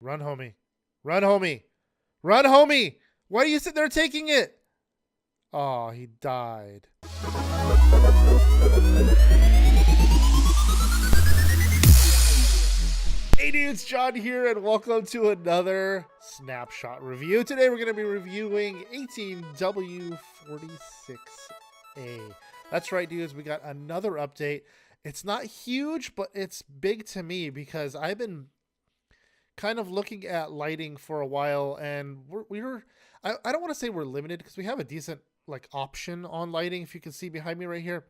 Run, homie. Run, homie. Run, homie. Why are you sitting there taking it? Oh, he died. Hey dudes, John here, and welcome to another Snapshot review. Today we're going to be reviewing 18w46a. That's right, dudes, we got another update. It's not huge, but it's big to me because I've been kind of looking at lighting for a while, and I don't want to say we're limited because we have a decent like option on lighting. If you can see behind me right here,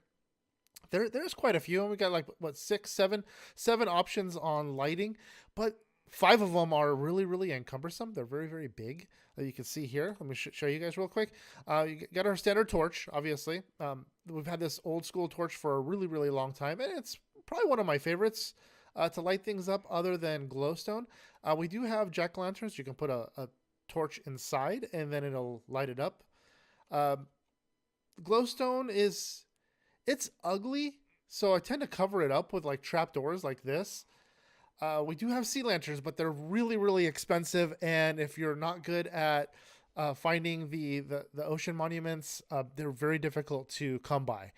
there's quite a few, and we got like what seven options on lighting, but five of them are really encumbersome. They're very big. You can see here. Let me show you guys real quick. You got our standard torch, obviously. We've had this old school torch for a really long time, and it's probably one of my favorites to light things up other than glowstone. We do have jack-o'-lanterns. You can put a torch inside and then it'll light it up. Glowstone it's ugly, so I tend to cover it up with like trapdoors like this. We do have sea lanterns, but they're really expensive, and if you're not good at finding the ocean monuments, they're very difficult to come by.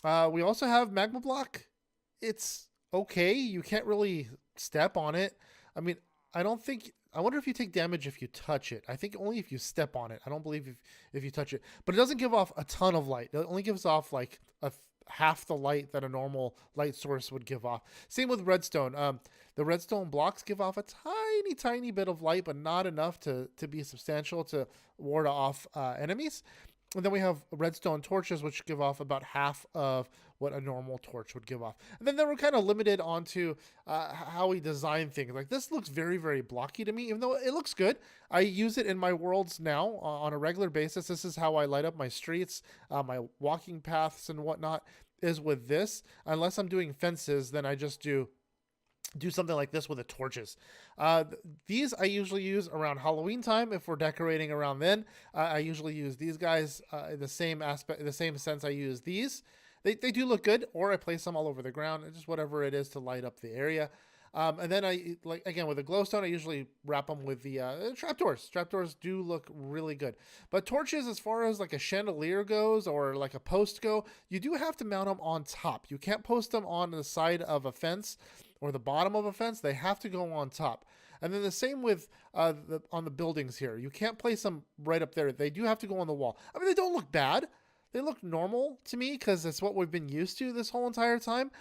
We also have magma block. It's okay. You can't really step on it. I mean, I wonder if you take damage if you touch it. I think only if you step on it. I don't believe if you touch it. But it doesn't give off a ton of light. It only gives off like half the light that a normal light source would give off. Same with redstone. The redstone blocks give off a tiny bit of light, but not enough to be substantial to ward off enemies. And then we have redstone torches, which give off about half of what a normal torch would give off. And then they were kind of limited onto how we design things. Like this looks very blocky to me, even though it looks good. I use it in my worlds now on a regular basis. This is how I light up my streets, my walking paths and whatnot is with this. Unless I'm doing fences, then I just do something like this with the torches. These I usually use around Halloween time if we're decorating around then. I usually use these guys in the same aspect, the same sense I use these. They do look good, or I place them all over the ground, just whatever it is to light up the area. And then again with the glowstone, I usually wrap them with the trapdoors. Trapdoors do look really good. But torches, as far as like a chandelier goes or like a post go, you do have to mount them on top. You can't post them on the side of a fence or the bottom of a fence. They have to go on top. And then the same with on the buildings here. You can't place them right up there. They do have to go on the wall. I mean, they don't look bad. They look normal to me because it's what we've been used to this whole entire time.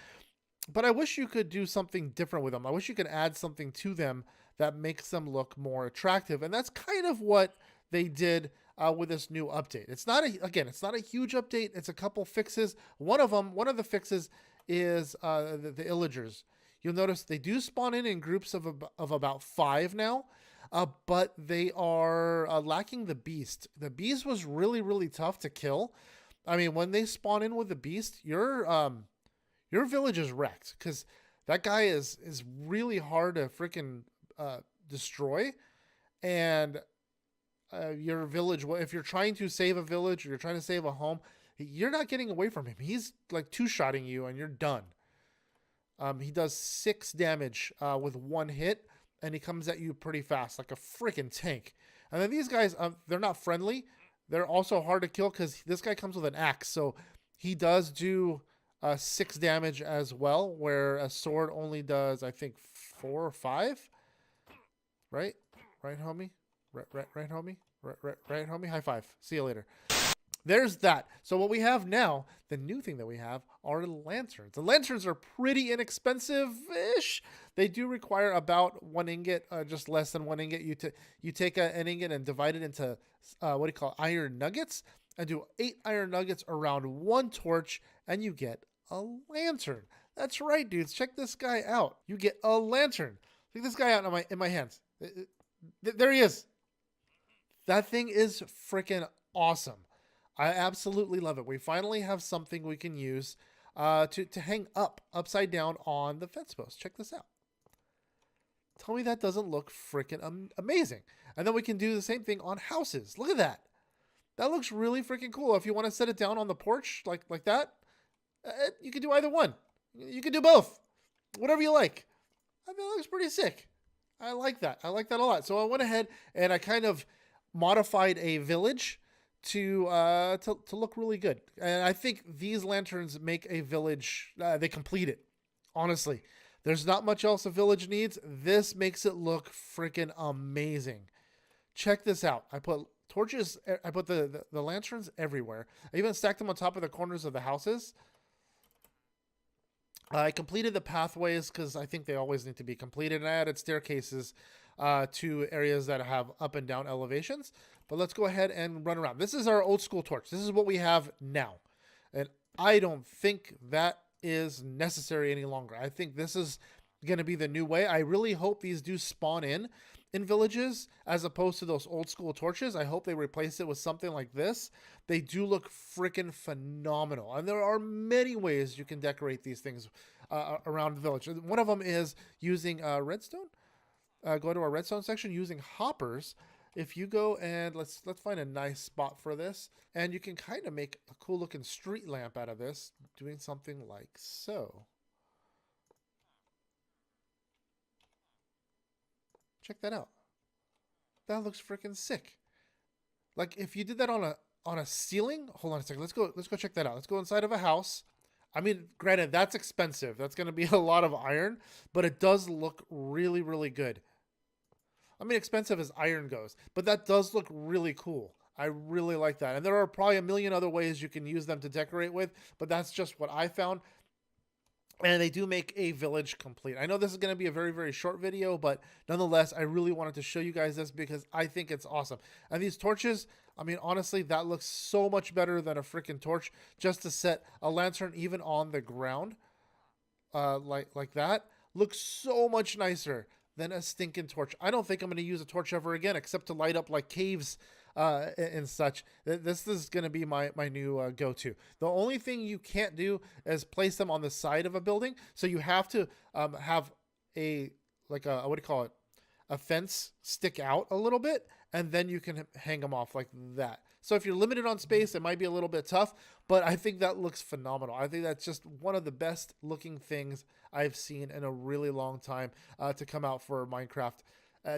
But I wish you could do something different with them. I wish you could add something to them that makes them look more attractive. And that's kind of what they did with this new update. It's not a huge update. It's a couple fixes. One of the fixes is the illagers. You'll notice they do spawn in groups of about 5 now, but they are lacking the beast. The beast was really tough to kill. I mean, when they spawn in with the beast, your village is wrecked because that guy is really hard to freaking destroy. And your village, if you're trying to save a village or you're trying to save a home, you're not getting away from him. He's like two-shotting you and you're done. He does 6 damage with 1 hit, and he comes at you pretty fast, like a freaking tank. And then these guys, they're not friendly. They're also hard to kill because this guy comes with an axe, so he does do 6 damage as well, where a sword only does, I think, 4 or 5. Right, homie. Right, homie. Right, homie. High five. See you later. There's that. So what we have now, the new thing that we have are lanterns. The lanterns are pretty inexpensive-ish. They do require about 1 ingot, just less than 1 ingot. You take an ingot and divide it into iron nuggets, and do 8 iron nuggets around 1 torch, and you get a lantern. That's right, dudes. Check this guy out. You get a lantern. Check this guy out in my hands. There he is. That thing is freaking awesome. I absolutely love it. We finally have something we can use to hang upside down on the fence post. Check this out. Tell me that doesn't look freaking amazing. And then we can do the same thing on houses. Look at that. That looks really freaking cool. If you want to set it down on the porch like that, you can do either one. You can do both. Whatever you like. I mean, that looks pretty sick. I like that. I like that a lot. So I went ahead and I kind of modified a village to look really good. And I think these lanterns make a village. They complete it. Honestly, there's not much else a village needs. This makes it look freaking amazing. Check this out. I put torches. I put the lanterns everywhere. I even stacked them on top of the corners of the houses. I completed the pathways because I think they always need to be completed. And I added staircases to areas that have up and down elevations. But let's go ahead and run around. This is our old school torch. This is what we have now. And I don't think that is necessary any longer. I think this is going to be the new way. I really hope these do spawn in villages as opposed to those old school torches. I hope they replace it with something like this. They do look freaking phenomenal. And there are many ways you can decorate these things around the village. One of them is using redstone. Go to our redstone section using hoppers. If you go and let's find a nice spot for this, and you can kind of make a cool looking street lamp out of this, doing something like so. Check that out. That looks freaking sick. Like if you did that on a ceiling, hold on a second. Let's go check that out. Let's go inside of a house. I mean, granted, that's expensive. That's going to be a lot of iron, but it does look really, really good. I mean, expensive as iron goes, but that does look really cool. I really like that. And there are probably a million other ways you can use them to decorate with, but that's just what I found. And they do make a village complete. I know this is going to be a very, very short video, but nonetheless, I really wanted to show you guys this because I think it's awesome. And these torches, I mean, honestly, that looks so much better than a freaking torch just to set a lantern even on the ground like that. Looks so much nicer than a stinking torch. I don't think I'm going to use a torch ever again except to light up like caves and such. This is going to be my new go-to. The only thing you can't do is place them on the side of a building. So you have to have a, like a, what do you call it? A fence stick out a little bit, and then you can hang them off like that. So if you're limited on space, it might be a little bit tough, but I think that looks phenomenal. I think that's just one of the best looking things I've seen in a really long time to come out for Minecraft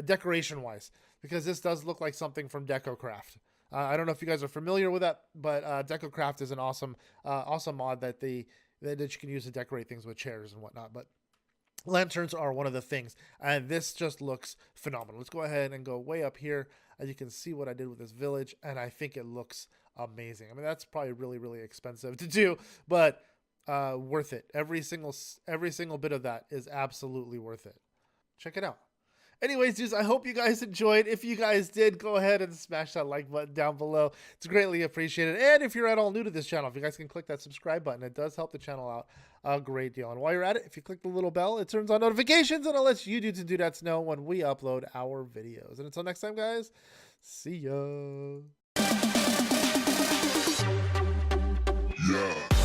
decoration wise, because this does look like something from DecoCraft. I don't know if you guys are familiar with that, but DecoCraft is an awesome mod that you can use to decorate things with chairs and whatnot. But lanterns are one of the things, and this just looks phenomenal. Let's go ahead and go way up here, and you can see what I did with this village, and I think it looks amazing. I mean, that's probably really, really expensive to do, but worth it. Every single bit of that is absolutely worth it. Check it out. Anyways, dudes, I hope you guys enjoyed. If you guys did, go ahead and smash that like button down below. It's greatly appreciated. And if you're at all new to this channel, if you guys can click that subscribe button, it does help the channel out a great deal. And while you're at it, if you click the little bell, it turns on notifications, and it lets you dudes and dudettes know when we upload our videos. And until next time, guys, see ya. Yeah.